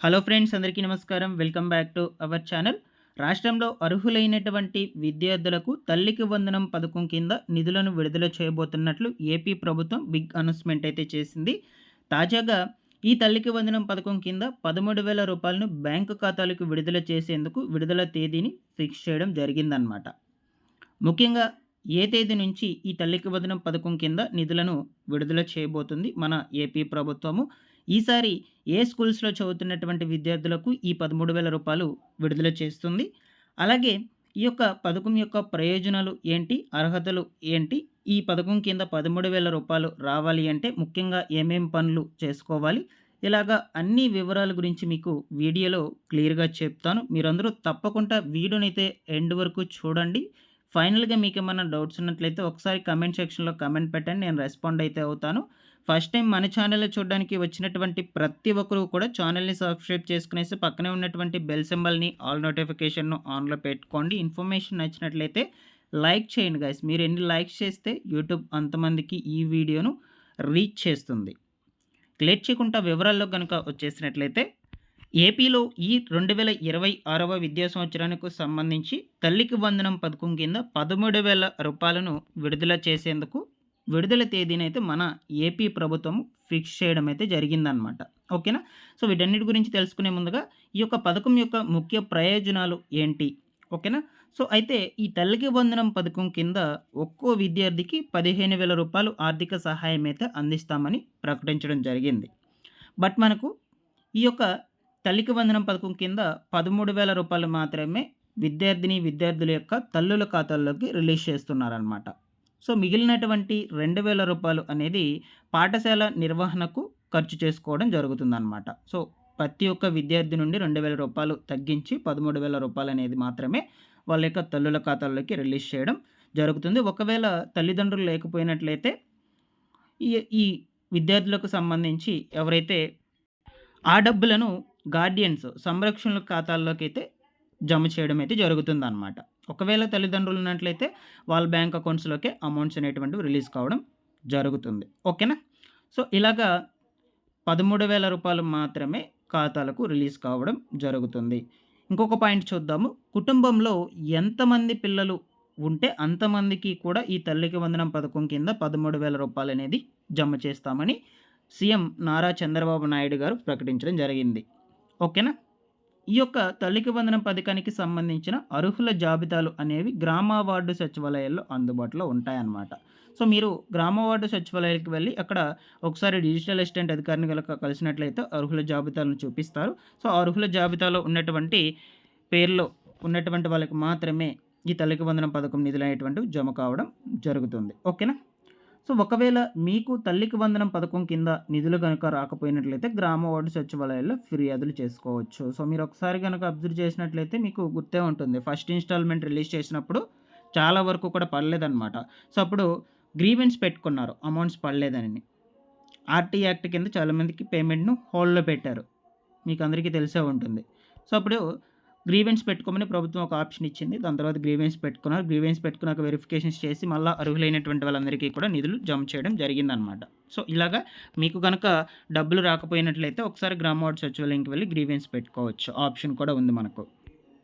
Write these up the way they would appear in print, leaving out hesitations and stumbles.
Hello friends, అందరికీ నమస్కారం. Welcome back to our channel. రాష్ట్రంలో అర్హులైనటువంటి విద్యార్థులకు తల్లికి వందనం పథకం కింద నిధులను విడుదల చేయబోతున్నట్లు ఏపీ ప్రభుత్వం బిగ్ అనౌన్స్‌మెంట్ అయితే చేసింది. తాజాగా ఈ తల్లికి వందనం పథకం కింద రూ. 13,000 బ్యాంకు ఖాతాలకు విడుదల చేసేందుకు విడుదల తేదీని ఫిక్స్ చేయడం జరిగిందనమాట. ముఖ్యంగా ఏ తేదీ నుంచి ఈ తల్లికి వందనం పథకం కింద నిధులను విడుదల చేయబోతుంది మన ఏపీ ప్రభుత్వము. ఈసారి ఏ స్కూల్స్‌లో చదువుతున్నటువంటి విద్యార్థులకు ఈ రూ. 13,000 విడుదల చేస్తుంది. అలాగే ఈ యొక్క పథకం యొక్క ప్రయోజనాలు ఏంటి? అర్హతలు ఏంటి? ఈ పథకం కింద రూ. 13,000 రావాలి అంటే ముఖ్యంగా ఏమేం పనులు చేసుకోవాలి? ఇలాగా అన్ని వివరాల గురించి మీకు వీడియోలో క్లియర్‌గా చెప్తాను. మీరందరూ తప్పకుండా వీడియోనైతే ఎండ్ వరకు చూడండి. ఫైనల్‌గా మీకేమన్నా డౌట్స్ ఉన్నట్లయితే ఒకసారి కామెంట్ సెక్షన్‌లో కామెంట్ పెట్టండి. నేను రెస్పాండ్ అయితే అవుతాను. ఫస్ట్ టైం మన ఛానల్‌ని చూడడానికి వచ్చినటువంటి ప్రతి ఒక్కరు కూడా ఛానల్‌ని సబ్స్క్రైబ్ చేసుకునేసి పక్కనే ఉన్నటువంటి బెల్ సింబల్‌ని ఆల్ నోటిఫికేషన్‌ను ఆన్‌లో పెట్టుకోండి. ఇన్ఫర్మేషన్ నచ్చినట్లయితే లైక్ చేయండి గైస్. మీరు ఎన్ని లైక్స్ చేస్తే యూట్యూబ్ అంతమందికి ఈ వీడియోను రీచ్ చేస్తుంది. లేట్ చేయకుండా వివరాల్లో గనుక వచ్చేసినట్లయితే ఏపీలో ఈ 2026వ విద్యా సంవత్సరానికి సంబంధించి తల్లికి వందనం పథకం కింద రూ. 13,000 విడుదల చేసేందుకు విడుదల తేదీనైతే మన ఏపీ ప్రభుత్వం ఫిక్స్ చేయడం అయితే జరిగిందనమాట. ఓకేనా? సో వీటన్నిటి గురించి తెలుసుకునే ముందుగా ఈ యొక్క పథకం యొక్క ముఖ్య ప్రయోజనాలు ఏంటి? ఓకేనా? సో అయితే ఈ తల్లికి వందనం పథకం కింద ఒక్కో విద్యార్థికి రూ. 15,000 ఆర్థిక సహాయం అయితే అందిస్తామని ప్రకటించడం జరిగింది. బట్ మనకు ఈ యొక్క తల్లికి వందనం పథకం కింద రూ. 13,000 మాత్రమే విద్యార్థుల యొక్క తల్లుల ఖాతాల్లోకి రిలీజ్ చేస్తున్నారనమాట. సో మిగిలినటువంటి రూ. 2,000 అనేది పాఠశాల నిర్వహణకు ఖర్చు చేసుకోవడం జరుగుతుందనమాట. సో ప్రతి ఒక్క విద్యార్థి నుండి రూ. 2,000 తగ్గించి రూ. 13,000 అనేది మాత్రమే వాళ్ళ యొక్క తల్లుల ఖాతాల్లోకి రిలీజ్ చేయడం జరుగుతుంది. ఒకవేళ తల్లిదండ్రులు లేకపోయినట్లయితే ఈ ఈ విద్యార్థులకు సంబంధించి ఎవరైతే ఆ డబ్బులను గార్డియన్స్ సంరక్షణల ఖాతాల్లోకైతే జమ చేయడం అయితే జరుగుతుందనమాట. ఒకవేళ తల్లిదండ్రులు ఉన్నట్లయితే వాళ్ళ బ్యాంక్ అకౌంట్స్‌లోకే అమౌంట్స్ అనేటువంటివి రిలీజ్ కావడం జరుగుతుంది. ఓకేనా? సో ఇలాగా రూ. 13,000 మాత్రమే ఖాతాలకు రిలీజ్ కావడం జరుగుతుంది. ఇంకొక పాయింట్ చూద్దాము. కుటుంబంలో ఎంతమంది పిల్లలు ఉంటే అంతమందికి కూడా ఈ తల్లికి వందనం పథకం కింద రూ. 13,000 అనేది జమ చేస్తామని సీఎం నారా చంద్రబాబు నాయుడు గారు ప్రకటించడం జరిగింది. ఓకేనా? ఈ యొక్క తల్లికి వందనం పథకానికి సంబంధించిన అర్హుల జాబితాలు అనేవి గ్రామ వార్డు సచివాలయాల్లో అందుబాటులో ఉంటాయన్నమాట. సో మీరు గ్రామ వార్డు సచివాలయాలకు వెళ్ళి అక్కడ ఒకసారి డిజిటల్ అసిస్టెంట్ అధికారిని కలిసినట్లయితే అర్హుల జాబితాలను చూపిస్తారు. సో అర్హుల జాబితాలో ఉన్నటువంటి పేర్లో ఉన్నటువంటి వాళ్ళకి మాత్రమే ఈ తల్లికి వందనం పథకం నిధులు అనేటువంటివి జమ కావడం జరుగుతుంది. ఓకేనా? సో ఒకవేళ మీకు తల్లికి వందనం పథకం కింద నిధులు గనుక రాకపోయినట్లయితే గ్రామ వార్డు సచివాలయాల్లో ఫిర్యాదులు చేసుకోవచ్చు. సో మీరు ఒకసారి గనుక అబ్జర్వ్ చేసినట్లయితే మీకు గుర్తే ఉంటుంది. ఫస్ట్ ఇన్‌స్టాల్‌మెంట్ రిలీజ్ చేసినప్పుడు చాలా వరకు కూడా పడలేదనమాట. సో అప్పుడు గ్రీవెన్స్ పెట్టుకున్నారు అమౌంట్స్ పడలేదని. ఆర్టీ యాక్ట్ కింద చాలామందికి పేమెంట్‌ను హోల్డ్‌లో పెట్టారు. మీకు అందరికీ తెలిసే ఉంటుంది. సో అప్పుడు గ్రీవెన్స్ పెట్టుకోమని ప్రభుత్వం ఒక ఆప్షన్ ఇచ్చింది. దాని తర్వాత గ్రీవెన్స్ పెట్టుకున్నారు. గ్రీవెన్స్ పెట్టుకున్నాక వెరిఫికేషన్స్ చేసి మళ్ళా అర్హులైనటువంటి వాళ్ళందరికీ కూడా నిధులు జమ చేయడం జరిగిందనమాట. సో ఇలాగా మీకు గనక డబ్బులు రాకపోయినట్లయితే ఒకసారి గ్రామ వార్డు సచివాలయంకి వెళ్ళి గ్రీవెన్స్ పెట్టుకోవచ్చు. ఆప్షన్ కూడా ఉంది మనకు.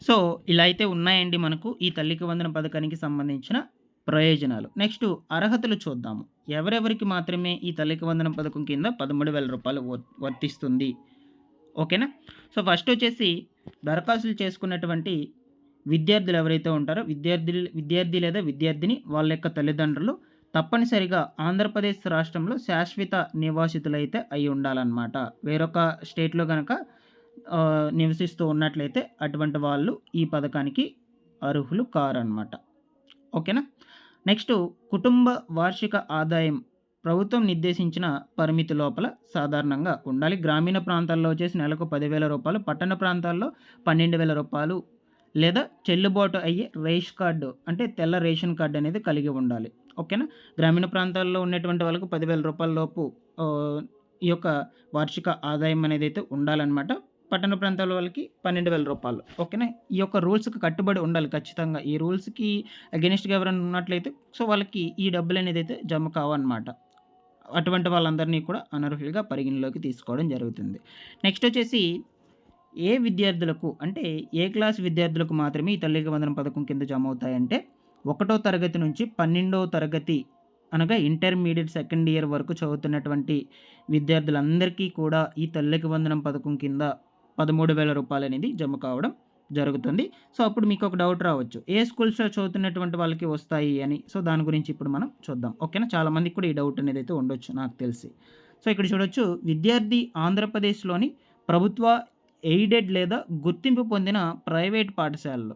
సో ఇలా అయితే ఉన్నాయండి మనకు ఈ తల్లికి వందనం పథకానికి సంబంధించిన ప్రయోజనాలు. నెక్స్ట్ అర్హతలు చూద్దాము. ఎవరెవరికి మాత్రమే ఈ తల్లికి వందనం పథకం కింద రూ. 13,000 వర్తిస్తుంది. ఓకేనా? సో ఫస్ట్ వచ్చేసి దరఖాస్తులు చేసుకున్నటువంటి విద్యార్థులు ఎవరైతే ఉంటారో విద్యార్థి లేదా విద్యార్థిని వాళ్ళ యొక్క తల్లిదండ్రులు తప్పనిసరిగా ఆంధ్రప్రదేశ్ రాష్ట్రంలో శాశ్వత నివాసితులైతే అయి ఉండాలన్నమాట. వేరొక స్టేట్‌లో గనక నివసిస్తూ ఉన్నట్లయితే అటువంటి వాళ్ళు ఈ పథకానికి అర్హులు కారనమాట. ఓకేనా? నెక్స్ట్ కుటుంబ వార్షిక ఆదాయం ప్రభుత్వం నిర్దేశించిన పరిమితి లోపల సాధారణంగా ఉండాలి. గ్రామీణ ప్రాంతాల్లో వచ్చేసి నెలకు రూ. 10,000, పట్టణ ప్రాంతాల్లో రూ. 12,000 లేదా చెల్లుబాటు అయ్యే అంటే తెల్ల రేషన్ కార్డ్ అనేది కలిగి ఉండాలి. ఓకేనా? గ్రామీణ ప్రాంతాల్లో ఉన్నటువంటి వాళ్ళకు రూ. 10,000 లోపు ఈ యొక్క వార్షిక ఆదాయం అనేది అయితే ఉండాలన్నమాట. పట్టణ ప్రాంతాల వాళ్ళకి రూ. 12,000. ఓకేనా? ఈ యొక్క రూల్స్‌కి కట్టుబడి ఉండాలి ఖచ్చితంగా. ఈ రూల్స్‌కి అగెయిన్స్ట్‌గా ఎవరైనా ఉన్నట్లయితే సో వాళ్ళకి ఈ డబ్బులు అనేది అయితే జమ కావన్నమాట. అటువంటి వాళ్ళందరినీ కూడా అనర్హులుగా పరిగణలోకి తీసుకోవడం జరుగుతుంది. నెక్స్ట్ వచ్చేసి ఏ విద్యార్థులకు అంటే ఏ క్లాస్ విద్యార్థులకు మాత్రమే ఈ తల్లికి వందనం పథకం కింద జమ అవుతాయంటే, ఒకటో తరగతి నుంచి 12వ తరగతి అనగా ఇంటర్మీడియేట్ సెకండ్ ఇయర్ వరకు చదువుతున్నటువంటి విద్యార్థులందరికీ కూడా ఈ తల్లికి వందనం పథకం కింద రూ. 13,000 అనేది జమ కావడం జరుగుతుంది. సో, అప్పుడు మీకొక డౌట్ రావచ్చు. ఏ స్కూల్స్‌లో చదువుతున్నటువంటి వాళ్ళకి వస్తాయి అని. సో, దాని గురించి ఇప్పుడు మనం చూద్దాం. ఓకేనా. చాలామందికి కూడా ఈ డౌట్ అనేదైతే ఉండొచ్చు నాకు తెలిసి. సో, ఇక్కడ చూడొచ్చు విద్యార్థి ఆంధ్రప్రదేశ్‌లోని ప్రభుత్వ, ఎయిడెడ్ లేదా గుర్తింపు పొందిన ప్రైవేట్ పాఠశాలలో,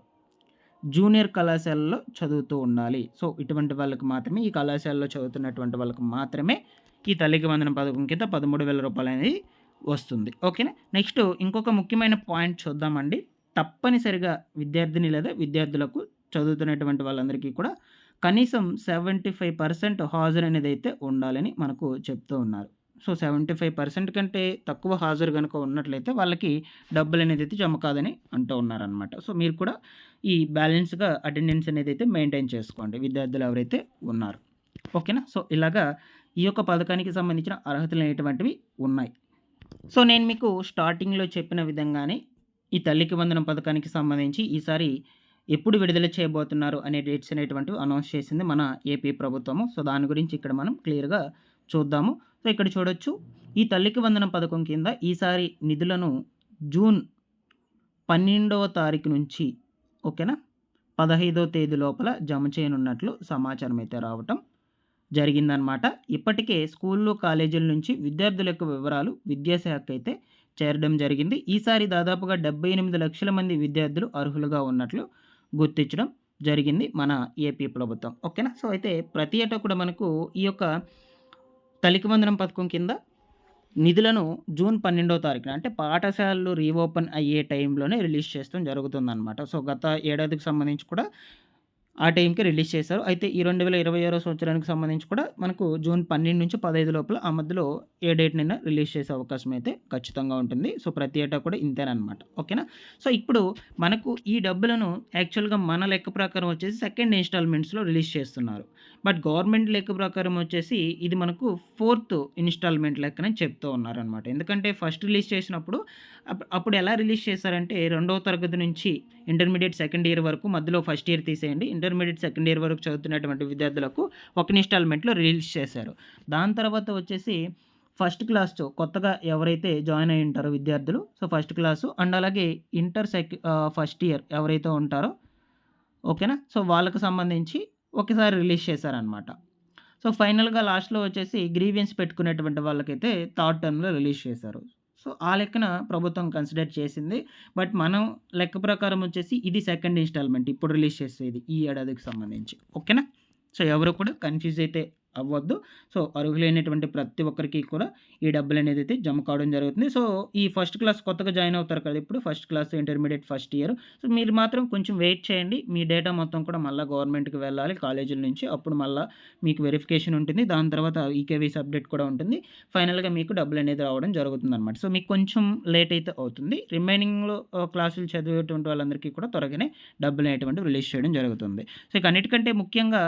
జూనియర్ కళాశాలలో చదువుతూ ఉండాలి. సో, ఇటువంటి వాళ్ళకి మాత్రమే ఈ కళాశాలలో చదువుతున్నటువంటి వాళ్ళకి మాత్రమే ఈ తల్లికి వందనం పథకం కింద రూ. 13,000 అనేది వస్తుంది. ఓకేనా. నెక్స్ట్ ఇంకొక ముఖ్యమైన పాయింట్ చూద్దామండి. తప్పనిసరిగా విద్యార్థిని లేదా విద్యార్థులకు చదువుతున్నటువంటి వాళ్ళందరికీ కూడా కనీసం 75% హాజరు అనేదైతే ఉండాలని మనకు చెప్తూ ఉన్నారు. సో, 75% కంటే తక్కువ హాజరు గనుక ఉన్నట్లయితే వాళ్ళకి డబ్బులనేదైతే జమ కాదని అంటూ ఉన్నారనమాట. సో, మీరు కూడా ఈ బ్యాలెన్స్‌గా అటెండెన్స్ అనేదైతే మెయింటైన్ చేసుకోండి విద్యార్థులు ఎవరైతే ఉన్నారో. ఓకేనా. సో, ఇలాగా ఈ యొక్క పథకానికి సంబంధించిన అర్హతలనేటువంటివి ఉన్నాయి. సో, నేను మీకు స్టార్టింగ్‌లో చెప్పిన విధంగానే ఈ తల్లికి వందనం పథకానికి సంబంధించి ఈసారి ఎప్పుడు విడుదల చేయబోతున్నారు అనే డేట్స్ అనేటువంటివి అనౌన్స్ చేసింది మన ఏపీ ప్రభుత్వము. సో, దాని గురించి ఇక్కడ మనం క్లియర్‌గా చూద్దాము. సో, ఇక్కడ చూడొచ్చు ఈ తల్లికి వందనం పథకం కింద ఈసారి నిధులను జూన్ 12వ తారీఖు నుంచి ఓకేనా 15వ తేదీ లోపల జమ చేయనున్నట్లు సమాచారం అయితే రావటం జరిగిందనమాట. ఇప్పటికే స్కూళ్ళు, కాలేజీల నుంచి విద్యార్థుల యొక్క వివరాలు విద్యాశాఖ అయితే చేరడం జరిగింది. ఈసారి దాదాపుగా 78 లక్షల మంది విద్యార్థులు అర్హులుగా ఉన్నట్లు గుర్తించడం జరిగింది మన ఏపీ ప్రభుత్వం. ఓకేనా. సో, అయితే ప్రతి ఏటా కూడా మనకు ఈ యొక్క తల్లికి వందనం పథకం కింద నిధులను జూన్ 12వ తారీఖున అంటే పాఠశాలలు రీఓపెన్ అయ్యే టైంలోనే రిలీజ్ చేస్తాం జరుగుతుందనమాట. సో, గత ఏడాదికి సంబంధించి కూడా ఆ టైంకి రిలీజ్ చేశారు. అయితే ఈ 2026 సంవత్సరానికి సంబంధించి కూడా మనకు జూన్ 12 నుంచి 15 లోపల ఆ మధ్యలో ఏ డేట్‌నైనా రిలీజ్ చేసే అవకాశం అయితే ఖచ్చితంగా ఉంటుంది. సో, ప్రతి ఏటా కూడా ఇంతేననమాట. ఓకేనా. సో, ఇప్పుడు మనకు ఈ డబ్బులను యాక్చువల్‌గా మన లెక్క ప్రకారం వచ్చేసి సెకండ్ ఇన్‌స్టాల్‌మెంట్స్‌లో రిలీజ్ చేస్తున్నారు. బట్ గవర్నమెంట్ లెక్క ప్రకారం వచ్చేసి ఇది మనకు ఫోర్త్ ఇన్‌స్టాల్‌మెంట్ లెక్కన చెప్తూ ఉన్నారనమాట. ఎందుకంటే ఫస్ట్ రిలీజ్ చేసినప్పుడు అప్పుడు ఎలా రిలీజ్ చేశారంటే 2వ తరగతి నుంచి ఇంటర్మీడియేట్ సెకండ్ ఇయర్ వరకు మధ్యలో ఫస్ట్ ఇయర్ తీసేయండి. ఇంటర్మీడియేట్ సెకండ్ ఇయర్ వరకు చదువుతున్నటువంటి విద్యార్థులకు ఒక ఇన్‌స్టాల్‌మెంట్‌లో రిలీజ్ చేశారు. దాని తర్వాత వచ్చేసి ఫస్ట్ క్లాస్ కొత్తగా ఎవరైతే జాయిన్ అయ్యి ఉంటారో విద్యార్థులు, సో, ఫస్ట్ క్లాసు అండ్ అలాగే ఫస్ట్ ఇయర్ ఎవరైతే ఉంటారో ఓకేనా. సో, వాళ్ళకి సంబంధించి ఒకసారి రిలీజ్ చేశారనమాట. సో, ఫైనల్‌గా లాస్ట్‌లో వచ్చేసి గ్రీవియన్స్ పెట్టుకునేటువంటి వాళ్ళకైతే థర్డ్ టర్మ్‌లో రిలీజ్ చేశారు. సో, ఆ లెక్కన ప్రభుత్వం కన్సిడర్ చేసింది. బట్ మనం లెక్క ప్రకారం వచ్చేసి ఇది సెకండ్ ఇన్‌స్టాల్‌మెంట్ ఇప్పుడు రిలీజ్ చేసేది ఈ ఏడాదికి సంబంధించి. ఓకేనా. సో, ఎవరు కూడా కన్‌ఫ్యూజ్ అయితే అవ్వద్దు. సో, అర్హులైనటువంటి ప్రతి ఒక్కరికి కూడా ఈ డబ్బులనేదైతే జమ కావడం జరుగుతుంది. సో, ఈ ఫస్ట్ క్లాస్ కొత్తగా జాయిన్ అవుతారు కదా! ఇప్పుడు first class intermediate first year. So, మీరు మాత్రం కొంచెం వెయిట్ చేయండి. మీ డేటా మొత్తం కూడా మళ్ళా గవర్నమెంట్‌కి వెళ్ళాలి కాలేజీల నుంచి. అప్పుడు మళ్ళా మీకు వెరిఫికేషన్ ఉంటుంది. దాని తర్వాత ఈకేవైసీ అప్డేట్ కూడా ఉంటుంది. ఫైనల్‌గా మీకు డబ్బులనేది రావడం జరుగుతుందనమాట. సో, మీకు కొంచెం లేట్ అయితే అవుతుంది. రిమైనింగ్‌లో క్లాసులు చదివేటువంటి వాళ్ళందరికీ కూడా త్వరగానే డబ్బులనేటువంటివి రిలీజ్ చేయడం జరుగుతుంది. సో, ఇక అన్నిటికంటే ముఖ్యంగా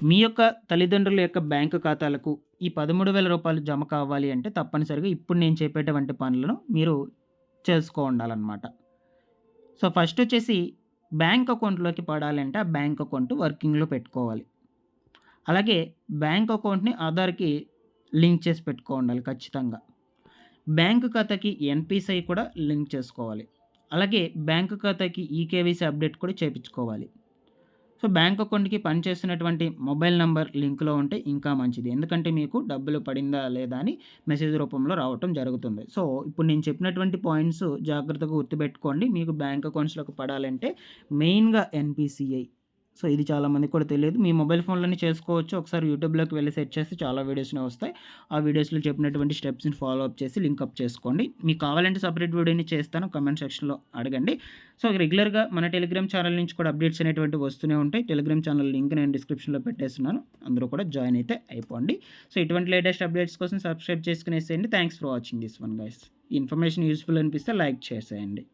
మీ యొక్క తల్లిదండ్రుల యొక్క బ్యాంకు ఖాతాలకు ఈ రూ. 13,000 జమ కావాలి అంటే తప్పనిసరిగా ఇప్పుడు నేను చెప్పేటువంటి పనులను మీరు చేసుకోండాలనమాట. సో, ఫస్ట్ వచ్చేసి బ్యాంక్ అకౌంట్‌లోకి పడాలంటే ఆ బ్యాంక్ అకౌంట్ వర్కింగ్‌లో పెట్టుకోవాలి. అలాగే బ్యాంక్ అకౌంట్‌ని ఆధార్‌కి లింక్ చేసి పెట్టుకోండాలి ఖచ్చితంగా. బ్యాంకు ఖాతాకి ఎన్‌పిసిఐ కూడా లింక్ చేసుకోవాలి. అలాగే బ్యాంకు ఖాతాకి ఈకేవైసీ అప్డేట్ కూడా చేపించుకోవాలి. సో, బ్యాంక్ అకౌంట్‌కి పనిచేస్తున్నటువంటి మొబైల్ నంబర్ లింక్‌లో ఉంటే ఇంకా మంచిది. ఎందుకంటే మీకు డబ్బులు పడిందా లేదా అని మెసేజ్ రూపంలో రావటం జరుగుతుంది. సో, ఇప్పుడు నేను చెప్పినటువంటి పాయింట్స్ జాగ్రత్తగా గుర్తుపెట్టుకోండి. మీకు బ్యాంక్ అకౌంట్స్‌లోకి పడాలంటే మెయిన్‌గా ఎన్‌పిసిఐ. సో, ఇది చాలామందికి కూడా తెలియదు. మీ మొబైల్ ఫోన్‌లోనే చేసుకోవచ్చు. ఒకసారి యూట్యూబ్‌లోకి వెళ్లి సెర్చ్ చేస్తే చాలా వీడియోస్‌నే వస్తాయి. ఆ వీడియోస్‌లో చెప్పినటువంటి స్టెప్స్‌ని ఫాలో అప్ చేసి లింక్ అప్ చేసుకోండి. మీకు కావాలంటే సెపరేట్ వీడియోని చేస్తాను. కామెంట్ సెక్షన్‌లో అడగండి. సో, రెగ్యులర్‌గా మన టెలిగ్రామ్ ఛానల్ నుంచి కూడా అప్డేట్స్ అనేటువంటివి వస్తూనే ఉంటాయి. టెలిగ్రామ్ ఛానల్ లింక్ నేను డిస్క్రిప్షన్‌లో పెట్టేస్తున్నాను. అందరూ కూడా జాయిన్ అయితే అయిపోండి. సో, ఇటువంటి లేటెస్ట్ అప్డేట్స్ కోసం సబ్స్క్రైబ్ చేసుకునేసేయండి. Thanks for watching this one guys. ఈ ఇన్ఫర్మేషన్ యూజ్‌ఫుల్ అనిపిస్తే లైక్ చేసేయండి.